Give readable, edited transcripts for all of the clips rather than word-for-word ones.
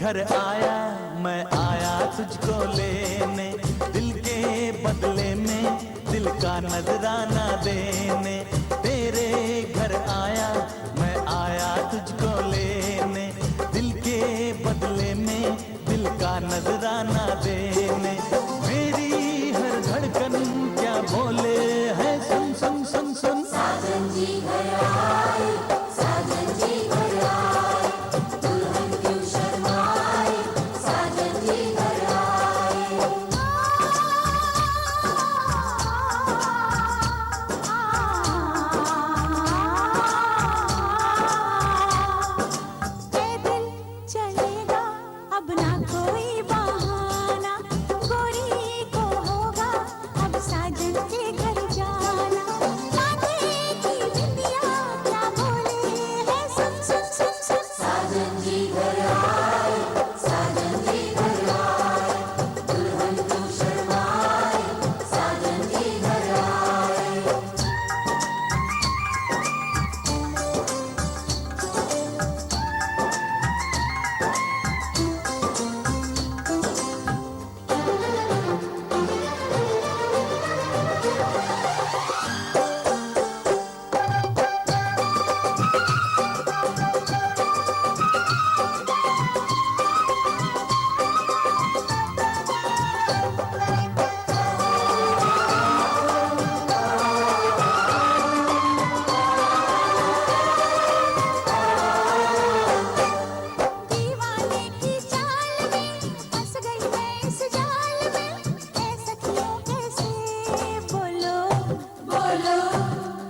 घर आया मैं आया तुझको लेने, दिल के बदले में दिल का नजराना देने। तेरे घर आया मैं आया तुझको लेने, दिल के बदले में दिल का नजराना देने। मेरी हर धड़कन क्या बोले है, सुन सुन सुन सुन। साजन जी घर आए, साजन जी घर आए, दुल्हन क्यों शर्माए, साजन जी घर आए। पैदल चलेगा अब ना कोई बहाना, गोरी को होगा अब साजन के घर जाना। माथे की बिंदिया क्या बोले है, सुन सुन सुन सुन। साजन जी घर आए, साजन जी घर आए, दुल्हन क्यों शर्माए, साजन जी घर आए। दीवाने की चाल में फंस गई मैं इस जाल में, ऐ सखियों कैसे बोलो बोलो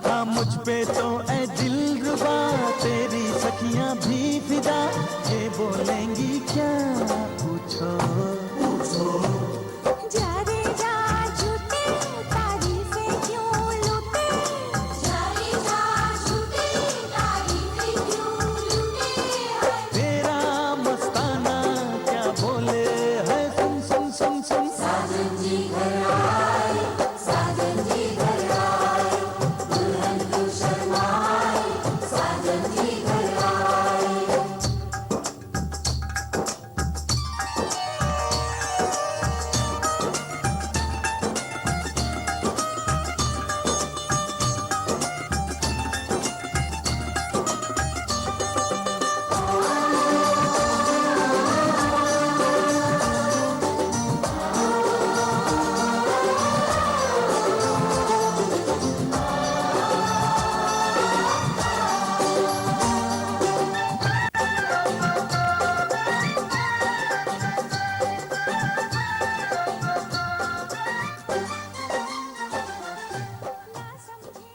हाँ मुझ पे तो ऐ दिलरुबा तेरी सखियां भी फिदा, ये बोलेंगी क्या पूछो। जा रे जा झूठे तारीफें क्यों लूटे, जारी जा छूटे, तारीफें क्यों लूटे हैं। तेरा मस्ताना क्या बोले है, सुन सुन सुन सुन। साजन जी घर आए, साजन जी घर आए, दुल्हन क्यों शर्माए, साजन जी घर आए। ना समझे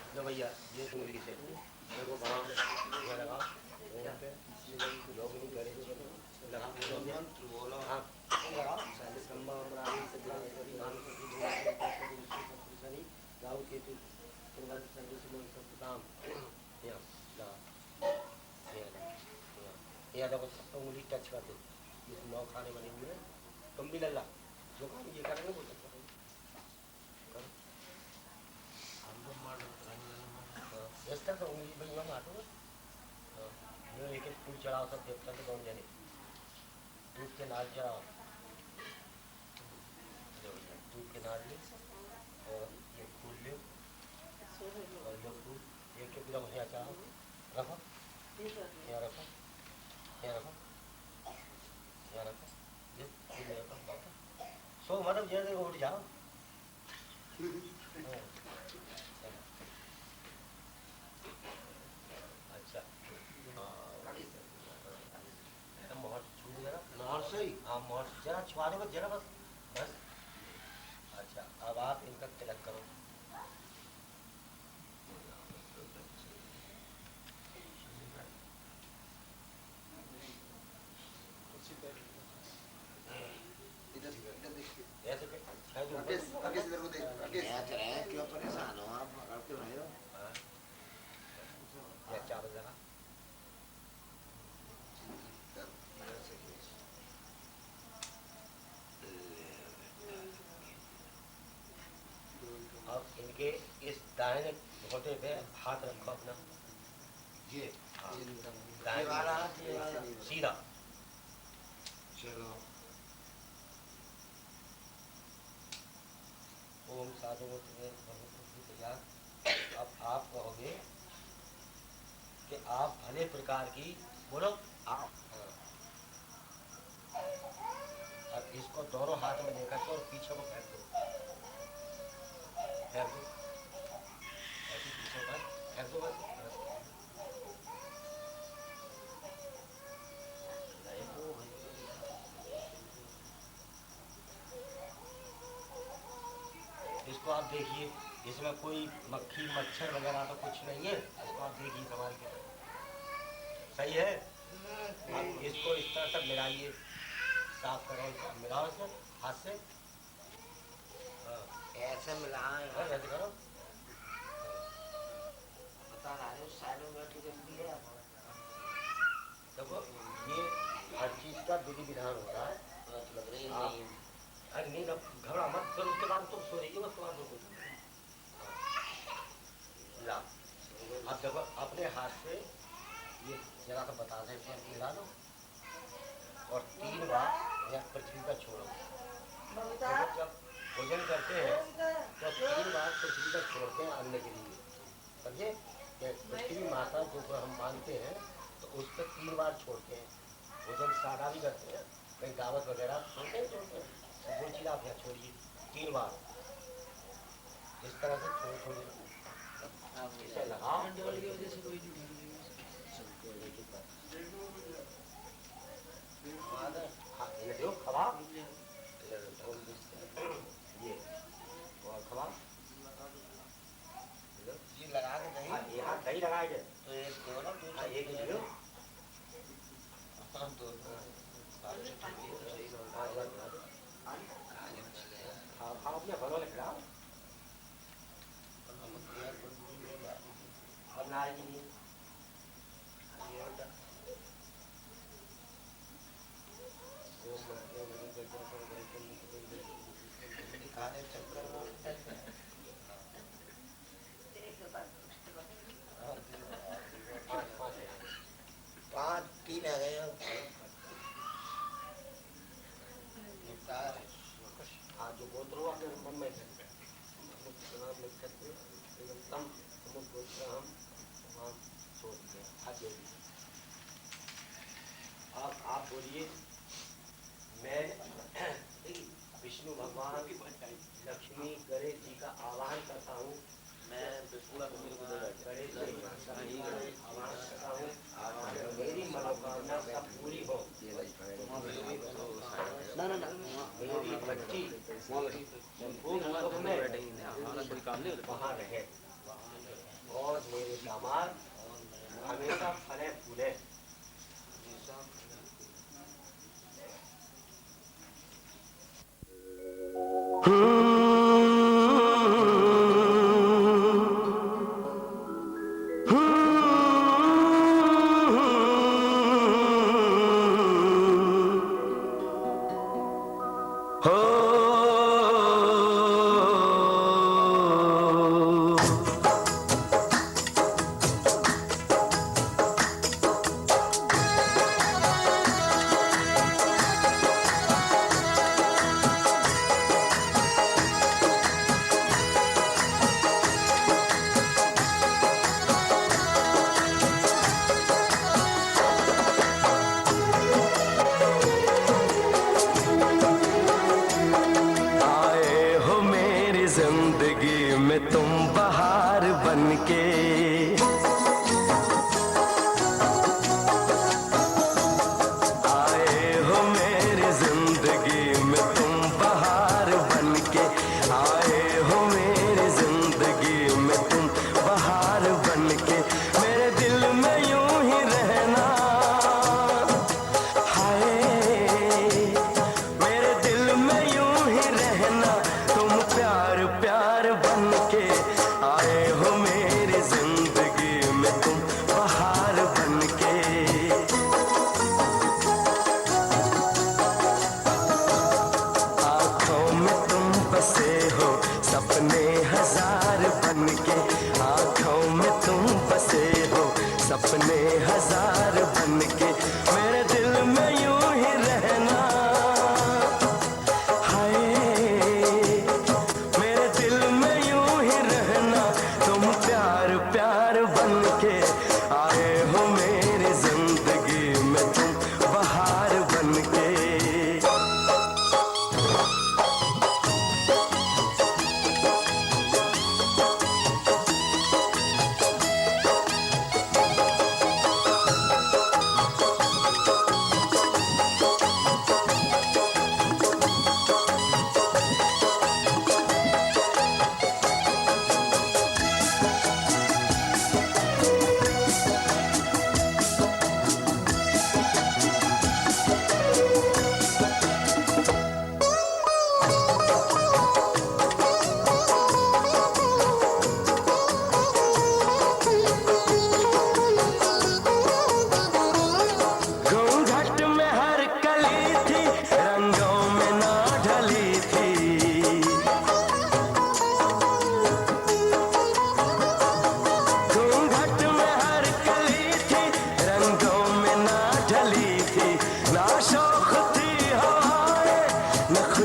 ना भैया ये सुन लीजिए देखो बाहर ये लगा वहाँ पे लोग नहीं करे लगा हाँ लगा संभव रानी से नाम शनि राहु केतु पूर्वज सर्विस में सब काम यहाँ यहाँ देखो उंगली टच करते जिस नौ खाने बने हुए तुम भी लल्ला जो काम ये करेंगे वो सकते इस तरह उंगली भाई हम आटो ये एक फूल चढ़ाओ सब देवता के दोनों जने, दूध के नाल चढ़ाओ, दूध के नाल ले और ये फूल ले और ये फूल एक एक ग्राम यहाँ चढ़ाओ, रखो यहाँ रखो यहाँ रखो यहाँ रखो, ये फूल रखो, सो मतलब जैसे उठ जाओ। अच्छा मोहर छू जरा, मोहर से ही, हाँ मोहर जरा छुआ दो जरा, बस बस। अच्छा अब आप इनका तिलक करो। ऐसे क्यों परेशान हो आप? क्यों नहीं हो? चारों जगह अब इनके इस दाहिने घोटे पे हाथ रखो अपना, ये दाहिने वाला सीधा। चलो ओम साधु तैयार। अब आप कहोगे कि आप भले प्रकार की बोलो आप। अब इसको दोनों हाथ में लेकर के और पीछे को फेंक दो, फेंक दो ऐसे पीछे पर फेंक दो बस। इसको आप देखिए, इसमें कोई मक्खी मच्छर वगैरह तो कुछ नहीं है, इसको आप देखिए संभाल के, सही है। आप इसको इस तरह से मिलाइए, साफ करो, मिलाओ इसको हाथ से, ऐसे मिलाएं, ऐसे करो। बता रहा है साइड में बैठ के जल्दी है। देखो ये हर चीज का विधि विधान होता है। लग रही आप अरे नहीं घबरा मत, फिर उसके बाद तुम सो रही बस तुम्हारा कुछ ला। अब देखो अपने हाथ से ये जरा सा बता दें, मिला लो और 3 बार यह पृथ्वी का छोड़ो। जब भोजन करते हैं तो 3 बार पृथ्वी का छोड़ते हैं अन्न के लिए, समझे? पृथ्वी माता जो हम मानते हैं तो उस पर 3 बार छोड़ते हैं। भोजन सादा भी करते हैं, कहीं दावत वगैरह छोड़ते हैं, वो चीज़ आप यहाँ छोड़िए 3 बार, इस तरह से छोड़ इसे लगाओ। दो खबा ये और खबा ये लगा के नहीं, यहाँ दही लगाएंगे तो एक दोनों एक लो हाँ अपने घरों में खिलाओ, अब नारी नहीं काले चक्कर पाँच 3 आ गए। हाँ जो गोत्रों अपने मन में आप बोलिए मैं विष्णु भगवान लक्ष्मी गणेश जी का आह्वान करता हूँ, मैं गणेश जी का आह्वान करता हूँ, मेरी मनोकामना सब पूरी हो। मेरी बच्ची वहाँ रहे और मेरे दामाद हमेशा फले फूले।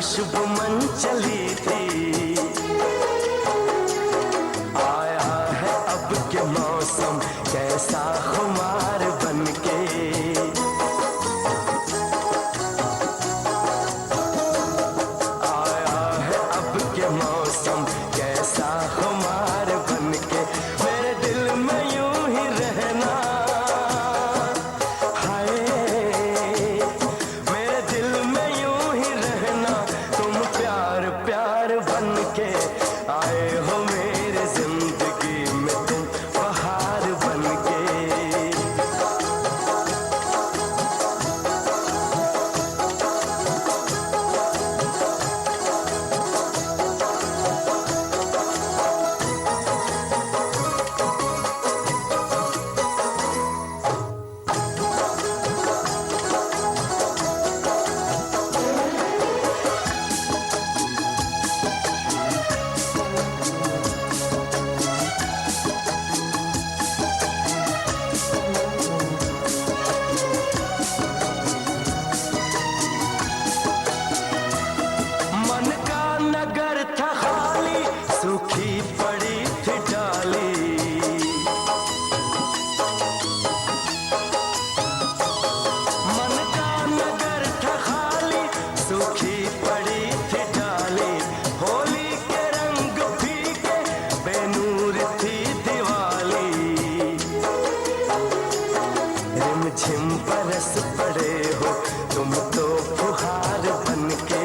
शुभ मन चली थी, आया है अब के मौसम कैसा खुमार बनके। आया है अब के मौसम कैसा खुमार बनके, मेरे दिल में यूं ही रहना। हाय मेरे दिल में यूं ही रहना, तुम प्यार प्यार बनके आए हो मेरे जिंदगी में, तुम बहार बनके। मन का नगर था खाली, सूखी पड़ी थी डाली। मन का नगर था खाली, सूखी पड़ी थी डाली। होली के रंग फीके, बेनूर थी दिवाली। रिमझिम बरस पड़े हो तुम तो फुहार बनके।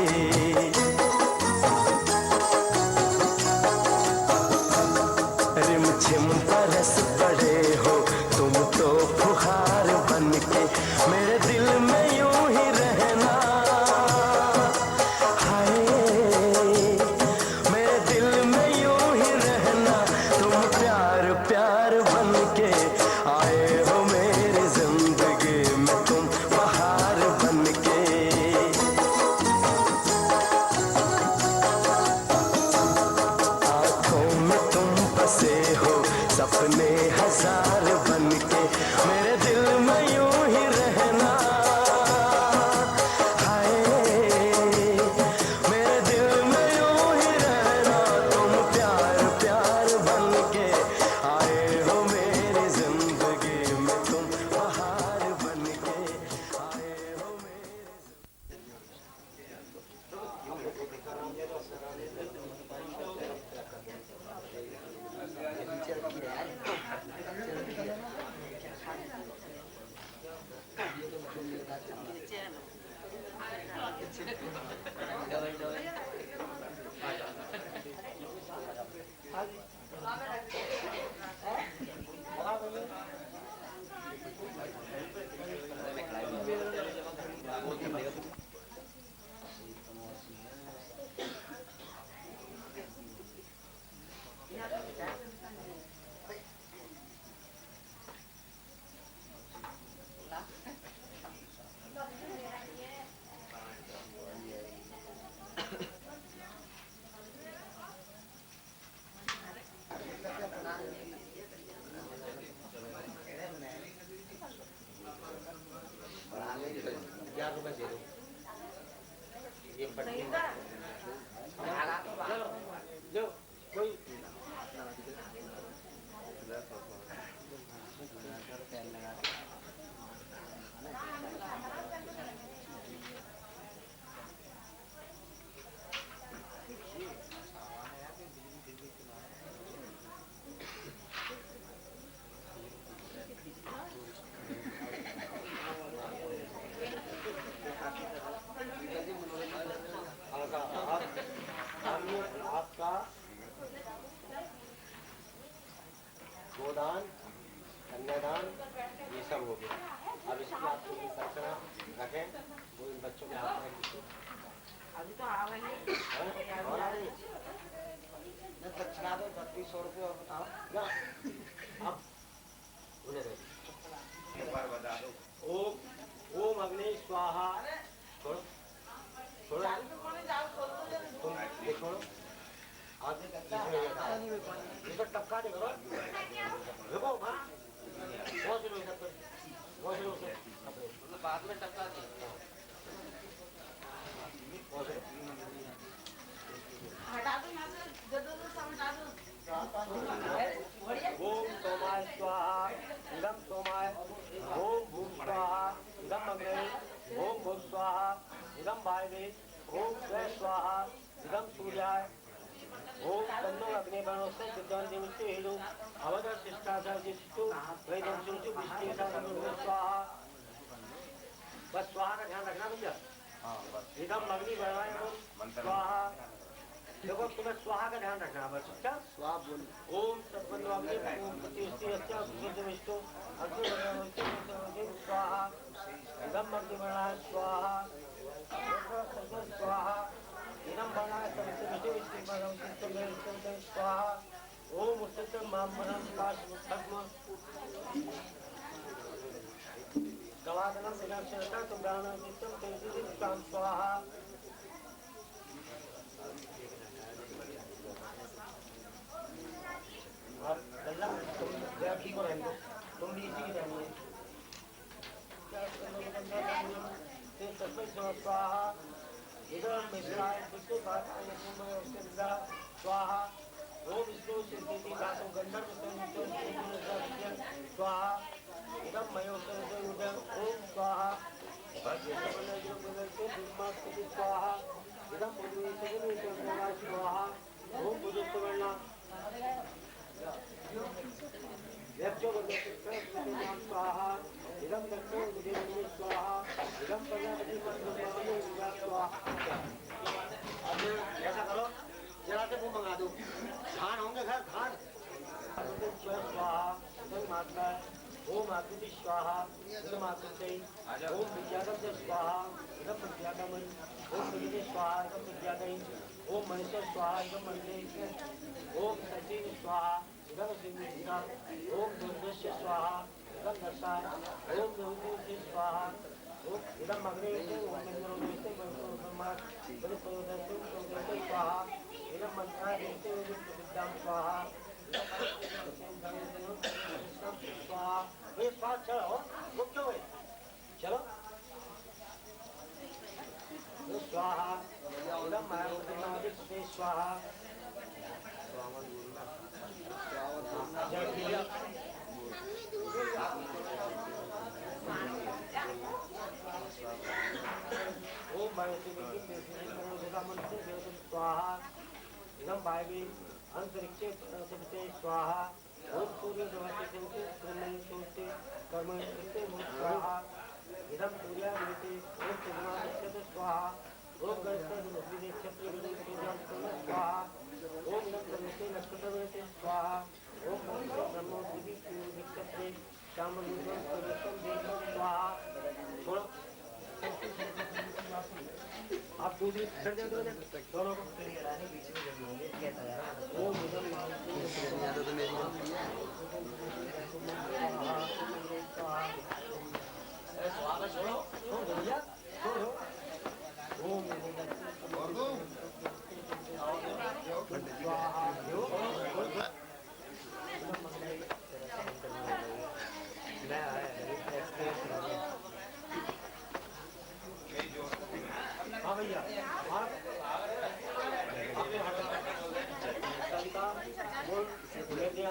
रिमझिम बरस पड़े हो तुम तो फुहार बनके, मेरे दिल में यूं ही रहना। हाय मेरे दिल में यूं ही रहना, तुम प्यार प्यार बनके आए हो मेरी जिंदगी में, तुम बहार बनके। आँखों में तुम बसे हो सपने हजार बनके, मेरे दिल में यूं ही रहना। हाय मेरे दिल में यूं ही रहना, तुम प्यार प्यार बनके आए हो मेरी जिंदगी में, तुम बहार बनके आए हो मेरी। गोदान, कन्यादान, ये सब हो गया। अब इसकी आप थोड़ी दक्षिणा रखें, वो इन बच्चों के हाथ में अभी तो आ रही है। दक्षिणा दो 3200 रुपये और बताओ ना। अब उन्हें दो। ओम अग्नि स्वाहा। छोड़ो छोड़ो तुम ये छोड़ो। आगे ये तो टपका दे करो। रुको बहुत लोग सब बहुत लोग मतलब बाद में टपका दे। ओम सोमाय स्वाहा इदम सोमाय ओम भूम स्वाहा इदम अग्ने ओम भूम स्वाहा इदम वायवे ओम स्व स्वाहा इदम सूर्याय ओम तन्नो अग्ने बनोस्य विद्वान देवस्य हेतु अवदर शिष्टाचार जिष्टु वैदम सुंचु विष्णु स्वाहा। बस स्वाहा का ध्यान रखना भैया। इदम अग्नि बनाए स्वाहा। देखो तुम्हें स्वाहा का ध्यान रखना है बस। क्या स्वाहा बोल ओम सत्वन्वाग्नि ओम प्रतिष्ठितस्य विष्णु अर्जुन स्वाहा इदम अग्नि बनाए स्वाहा स्वाहा इदम बनाए विष्णु स्वाहा ओम उत्सव मामनम काशम कलादनम विनाशनता तुमदानम नित्यम तेजि काम स्वाहा। और अल्लाह तुम को रहने दो, तुम भी इसी की रहनी है। स्वाहा इधर मिश्राय विष्णु स्वाहा ओम विष्णु सिद्धि धातु गंधर्व स्वाहा इदम मयोदय ओम स्वाहा स्वाहा इदम स्वाहा ओम बुद्धवर्णा स्वाहा इदम स्वाहा इदम स्वाहा। ऐसा करो जरा से मुंह मंगा दो खान होंगे घर खान स्वाहा माता ओम आकृति स्वाहा इदम आकृति ओम विद्यागम स्वाहा इदम विद्यागमन ओम विद्य स्वाहा इदम विद्यागम ओम महेश्वर स्वाहा इदम महेश्वर ओम सचिव स्वाहा इदम सिंहिका ओम दुर्दश्य स्वाहा इदम दशाय ओम दुर्दश्य स्वाहा ओम इदम अग्नि ओम इंद्रोदश्य ब्रह्मा बलिप्रदश्य स्वाहा इदम मंत्राय विद्याम स्वाहा स्वाहा। वे स्वाहा चलो गुप्त हुए चलो स्वाहा इदम मायावती स्वाहा ओम स्वाहा इदम वायवे अंतरिक्षे स्वाहा ओम सूर्य कर्म स्वाहा इदम सूर्य ओम चंद्रमा स्वाहा ओम गणेश स्वाहा ओम नक्षत्र स्वाहा ओम ब्रह्मो नक्षत्र श्याम स्वाहा। छोड़ो आप दूसरी दोनों को ओम छोड़ो भैया छोड़ो ओम हाँ भैया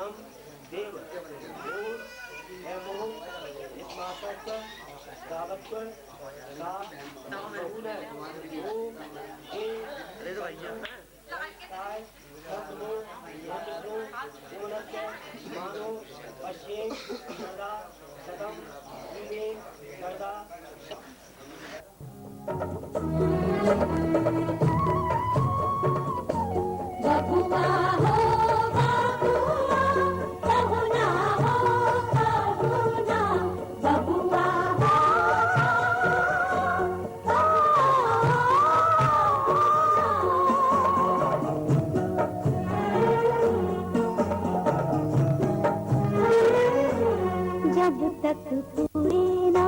हम देव बबुआ हो बबुआ कहुना हो कहुना बबुआ हो जब तक पूरी ना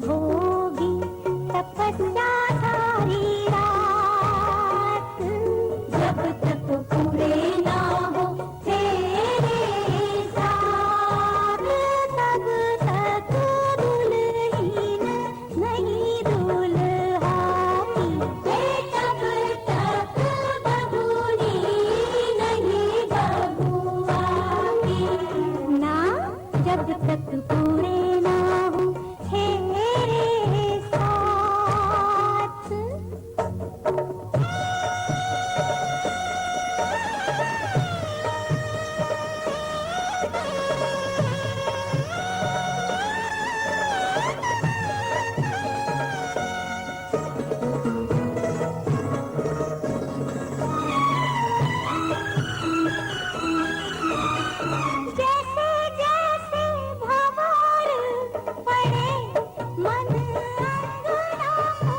होगी तपस्या सारी रात, जब तक पूरे ना हो तेरे साथ, तब तक दुल्हीन नहीं दुल्हा की, तब तक बबूनी नहीं बबुआ की ना, जब तक पूरे ना हो तेरे साथ। जैसे जैसे भंवर पड़े मन अंगना को।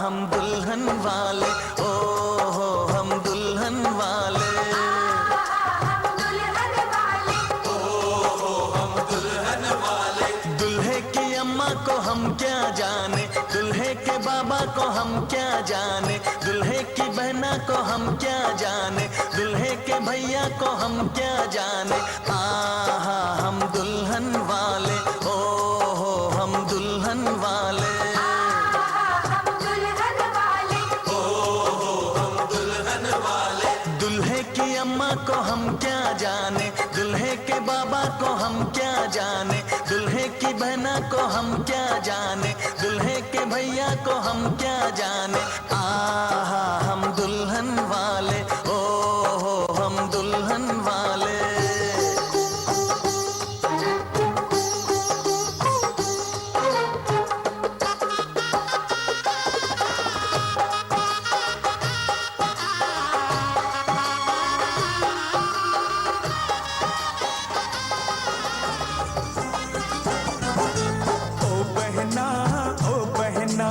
हम दुल्हन वाले, ओ हो हम दुल्हन वाले, दुल्हे की अम्मा को हम क्या जाने, दुल्हे के बाबा को हम क्या जाने, दुल्हे की बहना को हम क्या जाने, दुल्हे के भैया को हम क्या जाने। आहा हम दुल्हन वाले, ओ हो हम दुल्हन वाले, दुल्हे की अम्मा को हम क्या जाने, दुल्हे के बाबा को हम क्या जाने, दुल्हे की बहना को हम क्या जाने, दुल्हे के भैया को हम क्या जाने। आहा हम दुल्हन वाले, ओ हो हम दुल्हन वाले। ओ बहना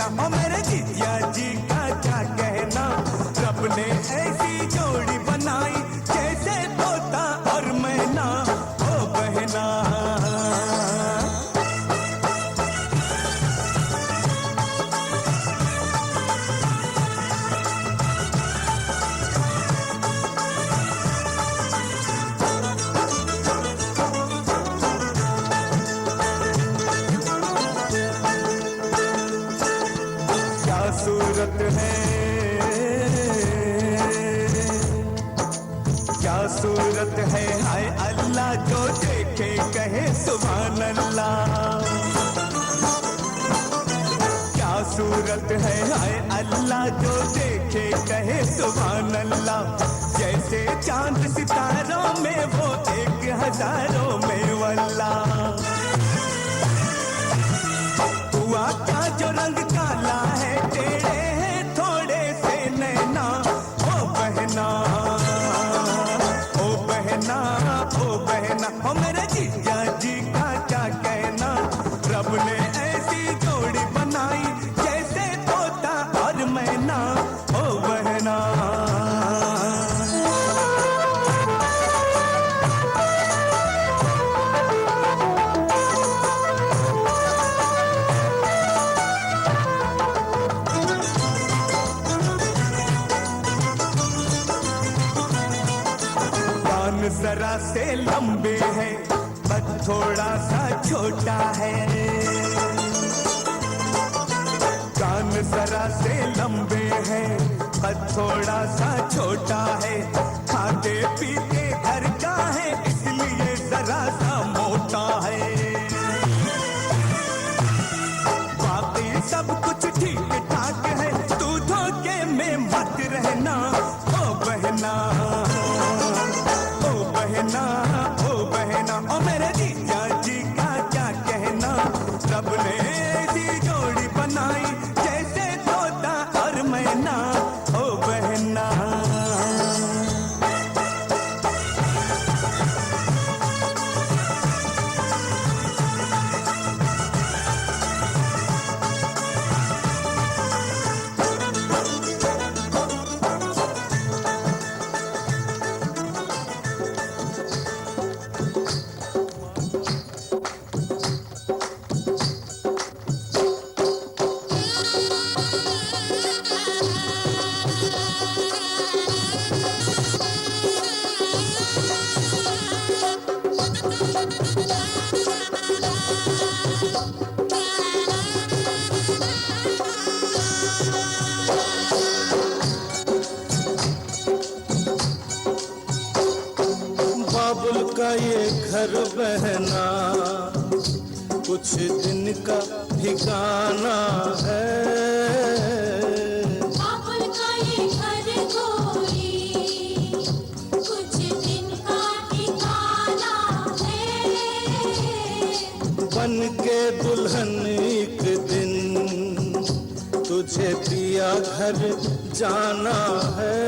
बहना। ओ मेरे जिया जी का क्या कहना, रब ने ऐसी जोड़ी बनाई जैसे तोता और मैना। ओ बहना सूरत है, क्या सूरत है, हाय अल्लाह जो देखे कहे सुभान अल्लाह। क्या सूरत है, हाय अल्लाह जो देखे कहे सुभान अल्लाह। जैसे चांद सितारों में वो एक हजारों में वल्लाह। हुआ क्या जो रंग काला है, टेढ़े हैं थोड़े से नैना। ओ बहना ओ बहना ओ बहना। ओ मेरे जीजा जी का क्या कहना, रब ने ऐसी जोड़ी बनाई जैसे तोता और मैना। ओ बहना जरा से लंबे हैं पर थोड़ा सा छोटा है। कान जरा से लंबे हैं पर थोड़ा सा छोटा है। खाते पीते घर का है इसलिए जरा सा मोटा है। बाकी सब कुछ ठीक ठाक है, तू धोखे में मत रहना। ओ बहना बहना ओ बहना। ओ मेरे जीजा जी का क्या कहना, रब ने ऐसी जोड़ी बनाई जैसे तोता और मैना। ओ बहना ये घर बहना कुछ दिन का ठिकाना है। बाबुल का ये घर गोरी कुछ दिन का ठिकाना है। बन के दुल्हन एक दिन तुझे पिया घर जाना है।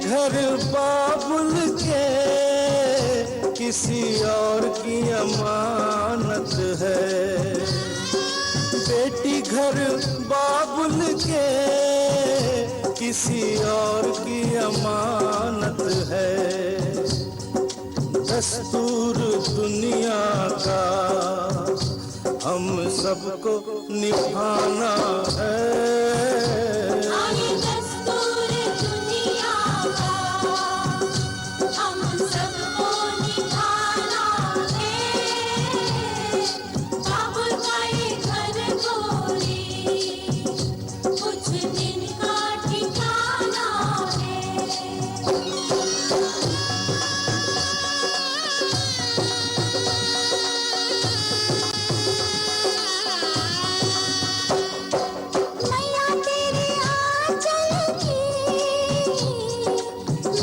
घर बाबुल के किसी और की अमानत है। घर बाबुल के किसी और की अमानत है। दस्तूर दुनिया का हम सबको निभाना है। आए दस्तूर दुनिया का हम सबको निभाना है। बाबुल का ये घर गोरी कुछ दिन का ठिकाना है। मैया तेरे आंचल की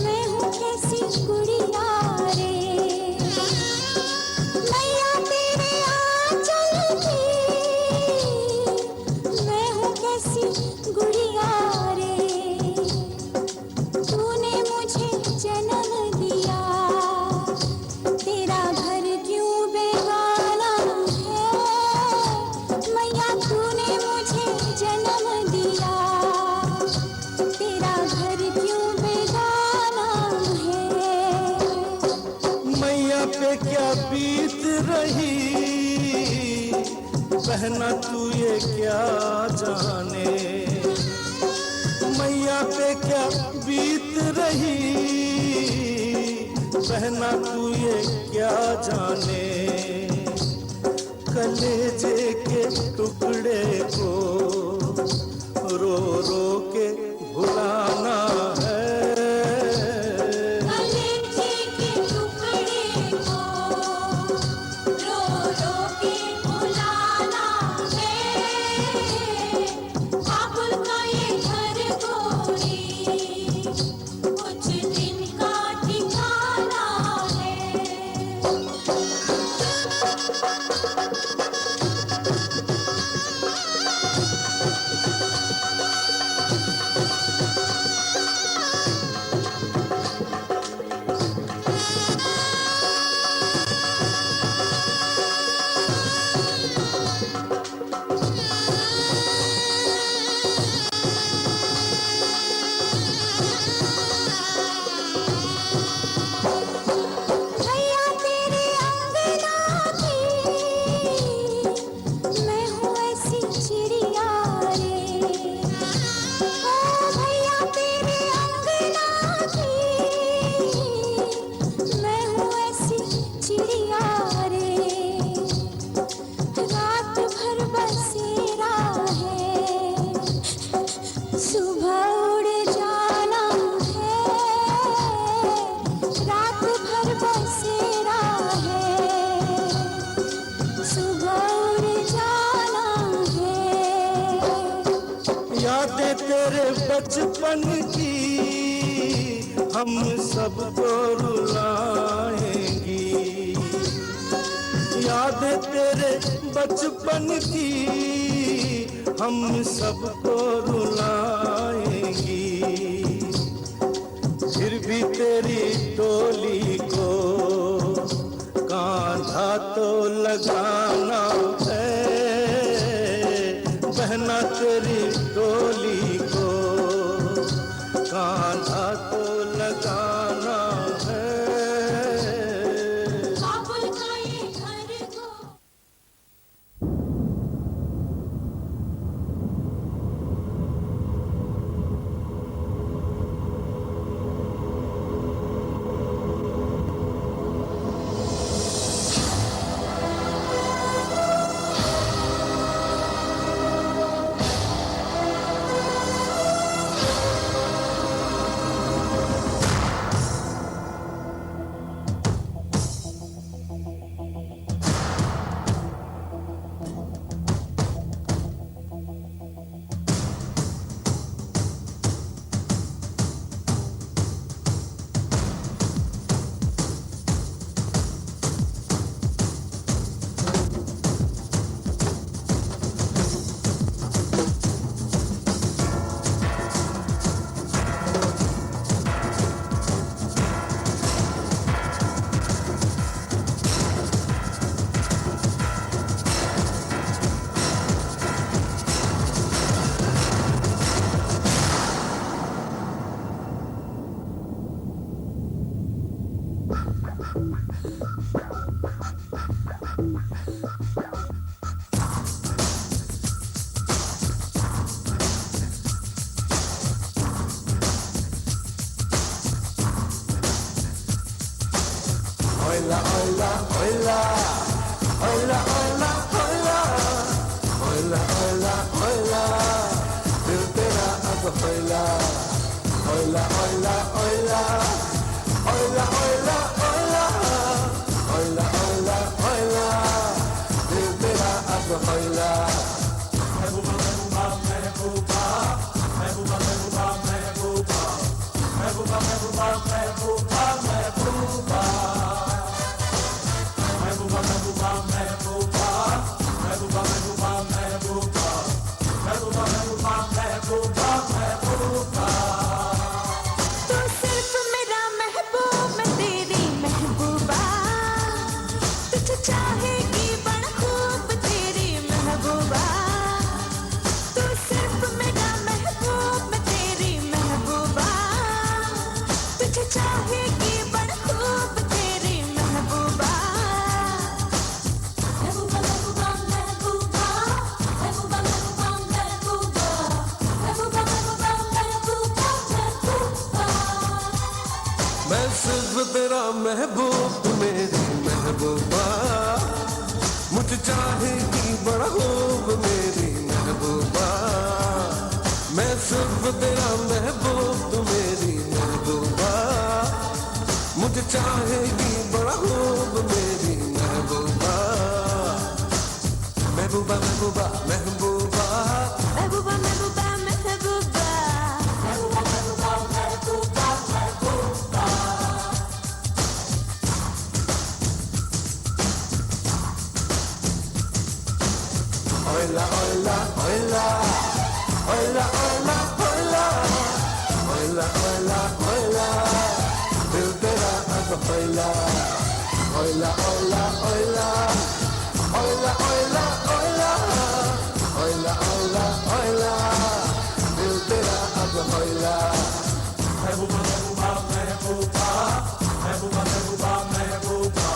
मैं हूँ कैसी गुड़िया रे। मैया तेरे आंचल की मैं हूँ कैसी गुड़िया रे। तूने मुझे जन्म दिया तेरा घर क्यों बेगाना है। मैया तूने मुझे जन्म दिया तेरा घर क्यों बेगाना है। मैया पे क्या बीत रही बहना तू ये क्या जाने। मैया पे क्या बीत रही बहना तू ये क्या जाने। कलेजे के टुकड़े को रो रो के भुलाना है। कलेजे के टुकड़े को रो रो के भुलाना है। बाबुल का ये घर गोरी कुछ दिन का ठिकाना है। भैया तेरे अंगना की मैं हूँ ऐसी चिड़िया रे। ओ भैया तेरे अंगना की मैं हूँ ऐसी चिड़िया रे। रात भर बसेरा है सुबह उड़ जाना है। रात भर बसेरा है सुबह उड़ जाना है। यादें तेरे बचपन की हम सबको रुलाएंगी। यादें तेरे बचपन की हम सबको रुलाएंगी। फिर भी तेरी डोली को कांधा तो लगाना है। बहना तेरी डोली को कांधा तो लगाना है। बाबुल का ये घर को अब होइला तू सिर्फ मेरा महबूब मैं तेरी महबूबा तुझे चाहेगी बड़ा खूब तेरी महबूबा तू सिर्फ मेरा महबूब मैं तेरी महबूबा तुझे चाहेगी बड़ा खूब तेरी महबूबा महबूबा महबूबा महबूबा महबूबा महबूबा महबूबा महबूबा महबूबा महबूबा मैं सिर्फ तेरा महबूब तू मेरी महबूबा मुझे चाहेगी बड़ा खूब मेरी महबूबा मैं सिर्फ तेरा महबूब तू मेरी महबूबा मुझे चाहेगी बड़ा खूब मेरी महबूबा महबूबा महबूबा महबूबा महबूबा महबूबा महबूबा महबूबा महबूबा महबूबा महबूबा Hola, hola, hola, hola, hola, hola, hola, hola, hola, दिल तेरा अब होइला, hola, hola, hola, hola, hola, hola, hola, hola, hola, दिल तेरा अब होइला। महबूबा महबूबा महबूबा महबूबा महबूबा महबूबा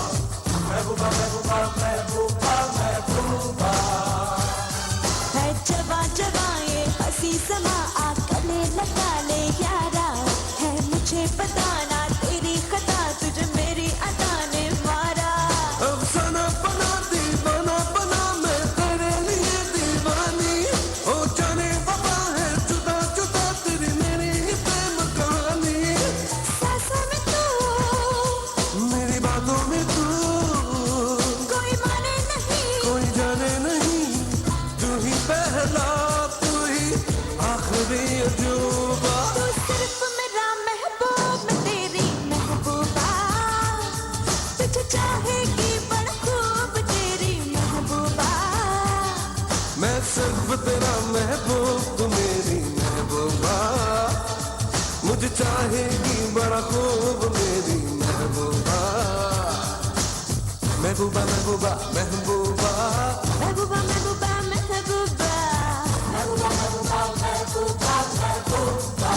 महबूबा महबूबा महबूबा महबूबा है जवा जवा ये हंसी समा आकले लगा ले यारा है मुझे बताना तेरी खता तुझे मेरी अदा ने मारा अफसाना बना दीवाना बना मैं तेरे लिए दीवानी हो जाने वफा है जुदा जुदा तेरी मेरी ही प्रेम कहानी सांसों में तू मेरी बातों में तू कोई माने नहीं कोई जाने नहीं तू ही पहला तू ही आखिरी अजूबा तू सिर्फ मेरा महबूब मैं तेरी महबूबा तुझे चाहेगी बड़ा खूब तेरी महबूबा मैं सिर्फ तेरा महबूब तू मेरी महबूबा मुझे चाहेगी बड़ा खूब मेरी महबूबा महबूबा महबूबा महबूबा महबूबा महबूबा महबूबा महबूबा महबूबा महबूबा महबूबा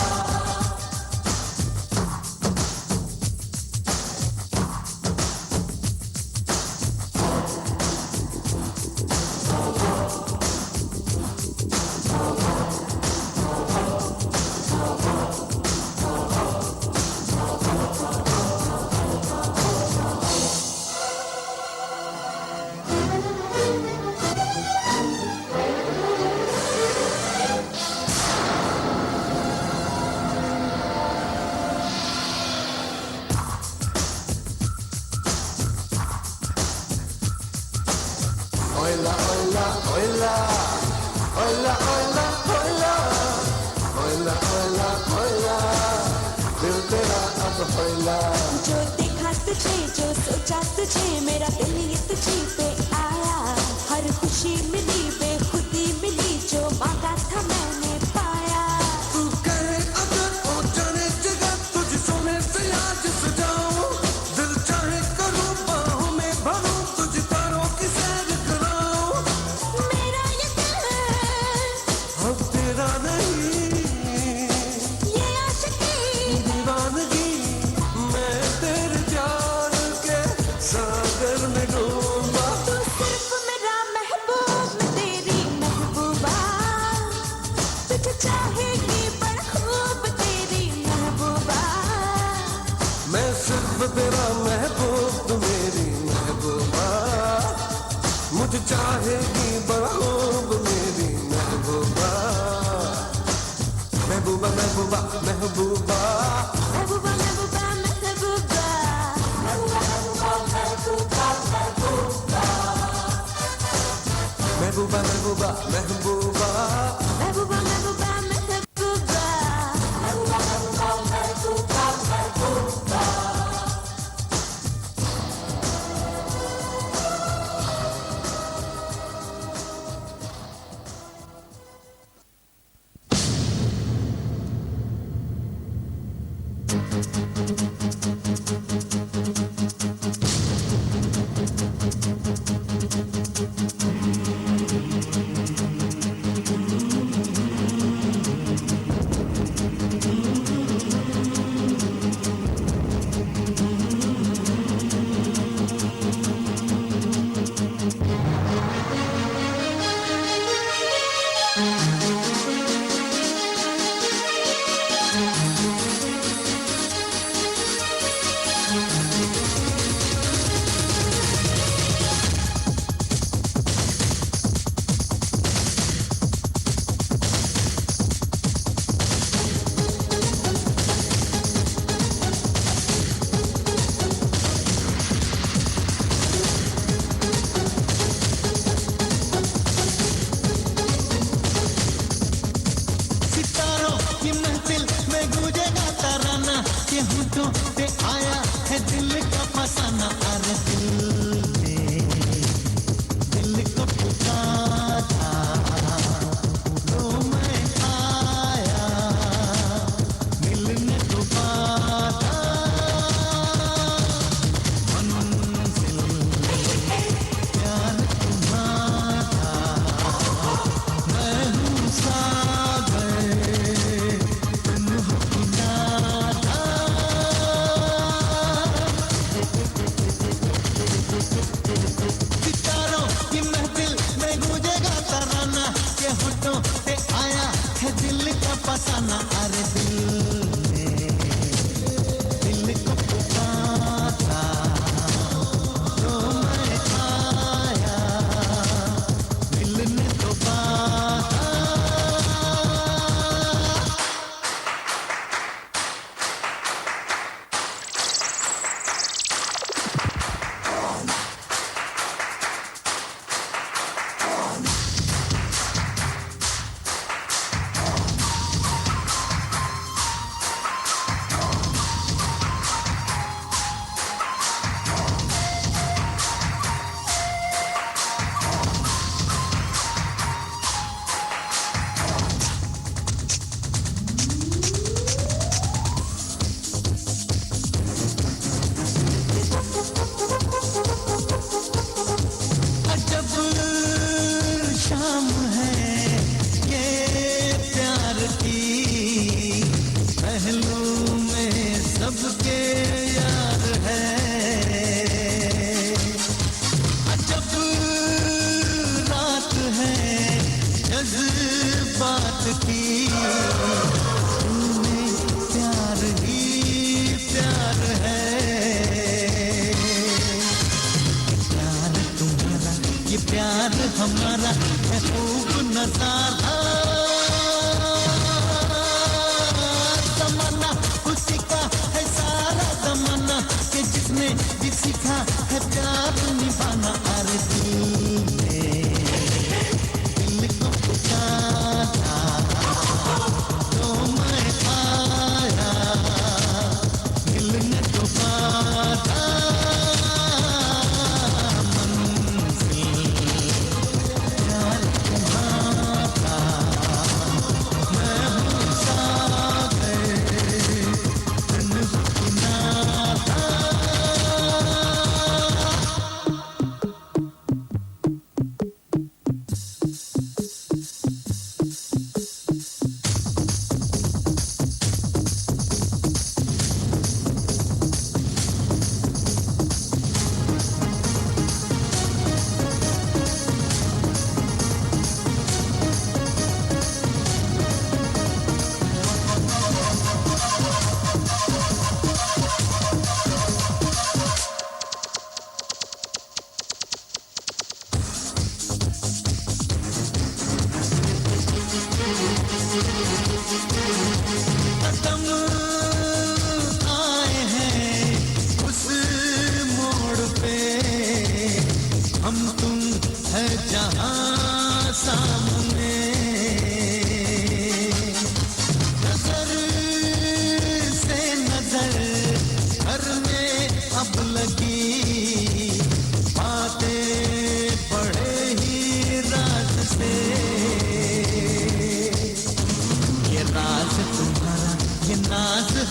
Hola, hola, hola, hola, hola, hola, hola, hola, hola, दिल तेरा अब होइला। जो देखा तुझे जो सोचा तुझे मेरा दिल ये तुझी पे आया हर खुशी मिली बेखुदी मिली जो मांगा था मैंने पाया तू कहे अगर हो जाने जगह तुझे सोने से आज सजाऊं दिल चाहे करूं बाहों में भरूं तुझे तारों की सैर कराऊं मेरा ये दिल अब तेरा नहीं ये आशिकी दीवानगी मैं तेरे प्यार के सागर में डूबा तू सिर्फ मेरा महबूब मैं तेरी महबूबा तुझे चाहेगी बड़ा खूब तेरी महबूबा मैं सिर्फ तेरा महबूब तू मेरी महबूबा मुझे चाहेगी बड़ा खूब मेरी महबूबा महबूबा महबूबा महबूबा महबूबा महबूबा महबूबा महबूबा महबूबा महबूबा महबूबा महबूबा महबूबा महबूबा महबूबा महबूबा महबूबा सितारों की महफिल में गूंजेगा तराना कि होठों पे आया है दिल का फसाना अरे दिल को पुकारा तो मैं आया मिलने को पाता मंजिल प्यार तुम्हारा मैं हूँ सागर तुम हो किनारा सितारों की महफिल में गूंजेगा तराना के होठों पे आया है दिल का फसाना अरे दिल को पुकारा तो मैं आया मिलने तो पाता अजब शाम है ये प्यार की पहलू में सबके यार है अजब रात है जज्बात की तुम्हें प्यार ही प्यार है प्यार तुम्हारा ये प्यार हमारा है खूब नजारा जमाना उसी का है सारा जमाना कि जिसने भी सीखा है प्यार निभाना अरे दिल को पुकारा तो मैं आया मिलने को पाता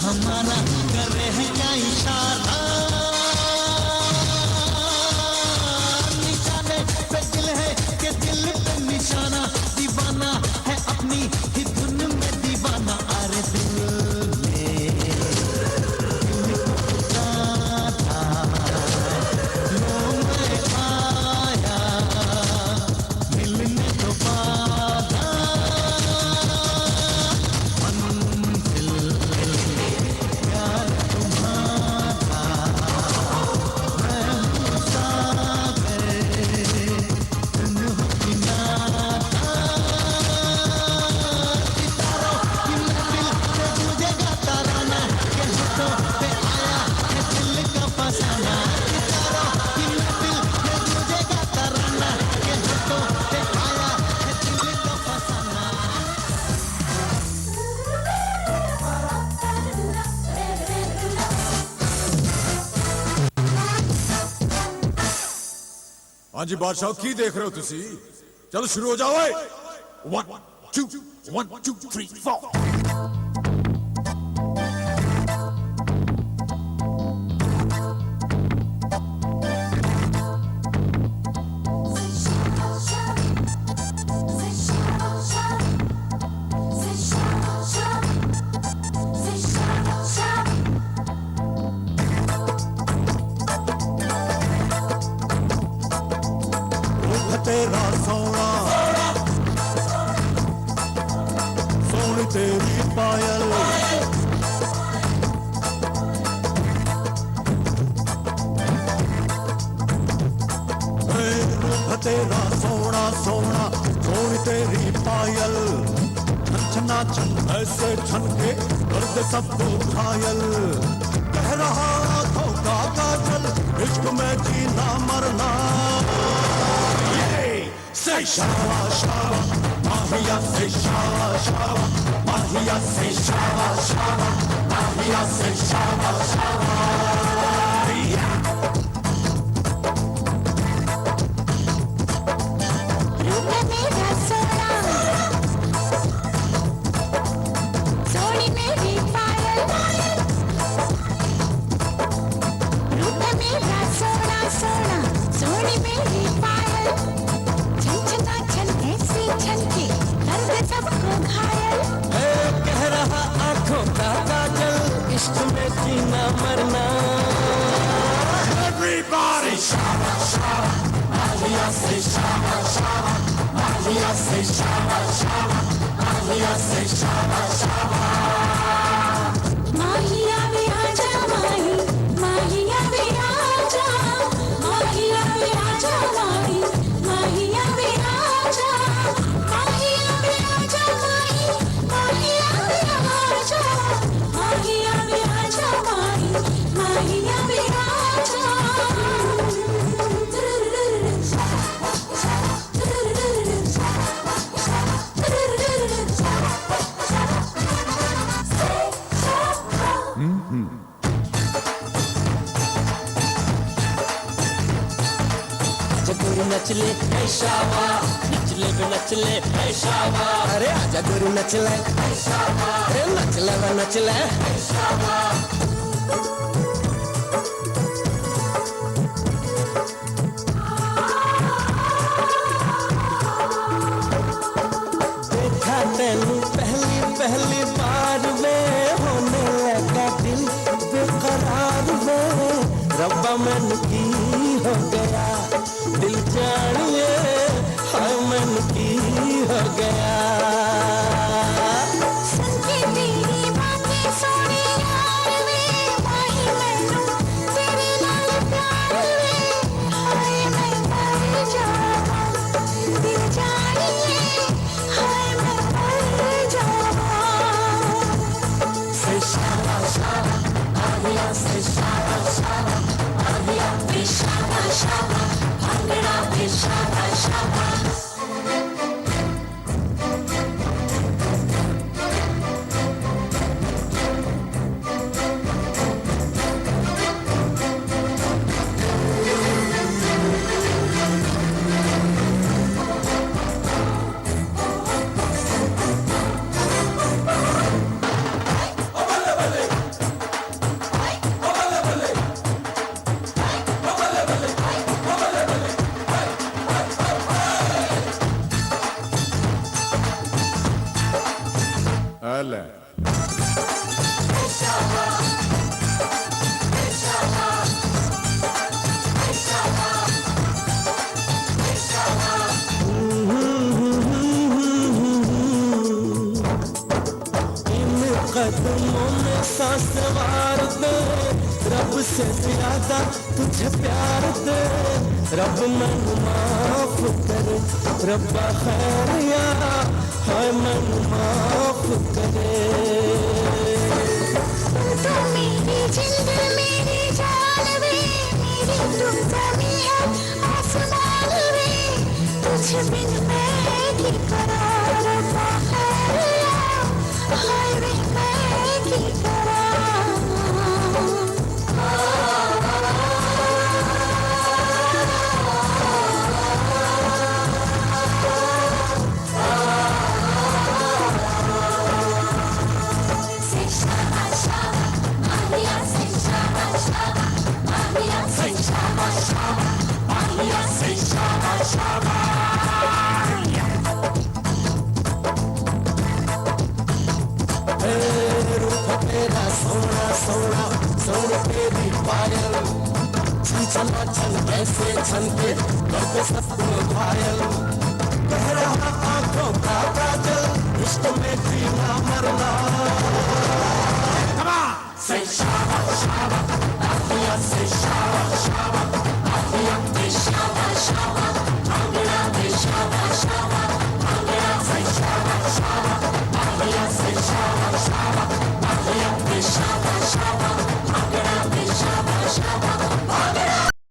हमारा कर रहे हैं क्या इशारा, निशाने पे दिल है कि दिल पे निशाना, दीवाना है अपनी ही धुन में दीवाना। अरे दिल में था लो मैं आया मिलने तो बाधा, मंजिल प्यार तुम्हारा, मैं हूँ सागर तुम हो किनारा, सितारों की महफिल से गूंजेगा तराना, के हाथों पे आया है दिल का फसाना, सितारों की महफिल से गूंजेगा तराना, के हाथों पे आया है दिल का फसाना। हाँ जी बादशाह की देख रहे हो तुसी? चलो शुरू हो जाओ। 1 2 1 2 3 4 तेरा सोना सोनी तेरी पायल, रूप तेरा सोना सोना सोनी तेरी पायल, छना छन ऐसे छन के कर दे सबको घायल, कह रहा आंखों का काजल इश्क में जीना मरना। Say shawa shawa, Mahia say shawa shawa, Mahia say shawa shawa, Mahia say shawa shawa. रूप मेरा सोना सोनी मेरी पायल, रूप मेरा सोना सोना सोनी मेरी पायल, छनछना छन ऐसी छनके कर दे सबको घायल, कह रहा आंखों का काजल इश्क में जीना मरना। Everybody shawa shawa, Mahia say shawa shawa, Mahia say shawa shawa, Mahia say shawa shawa. माहिया भी आजा माही, माहिया भी आजा, माहिया भी आजा माही, माहिया भी आजा, माहिया भी आजा माही, माहिया भी आजा, माहिया भी आजा माही, माहिया भी आजा। गुरु नचले है शावा, नचले भी नचले है शावा, अरे आजा गुरु नचले है शावा, अरे नचले वे नचले है शावा। देखा तेनू पहली पहली बार में होने लगा दिल बेकरार में, रब्बा मन की हो गया दिल जानिए, हाय मन की हो गया। सुन के तेरी बातें सोनी यार वे, माही मैनू तेरे नाल प्यार वे, हाय मैं मर जावा दिल जानिए, हाय मैं मर जावा। Say shawa shawa, Mahia say shawa shawa, Mahia Shava Shava, bhangra भी शावा शावा। belle. कदमों में सांस वार दे, रब से ज्यादा तुझे प्यार दे, रब मन माफ करे, रब्बा खैरिया हाय मन माफ करे। तू मेरी जिंद मेरी जान वे, मेरी तू ज़मीं है आसमान वे, तुझे बिन मैं की करार रब्बा खैरिया हाय वे मैं की करार। तेरा सोना सोना सोन तेरी पायल, छन छना छन ऐसे छन के करते सबको घायल, कह रहा आंखों का काजल इश्क में जीना मरना। Say shaba shaba, say shaba.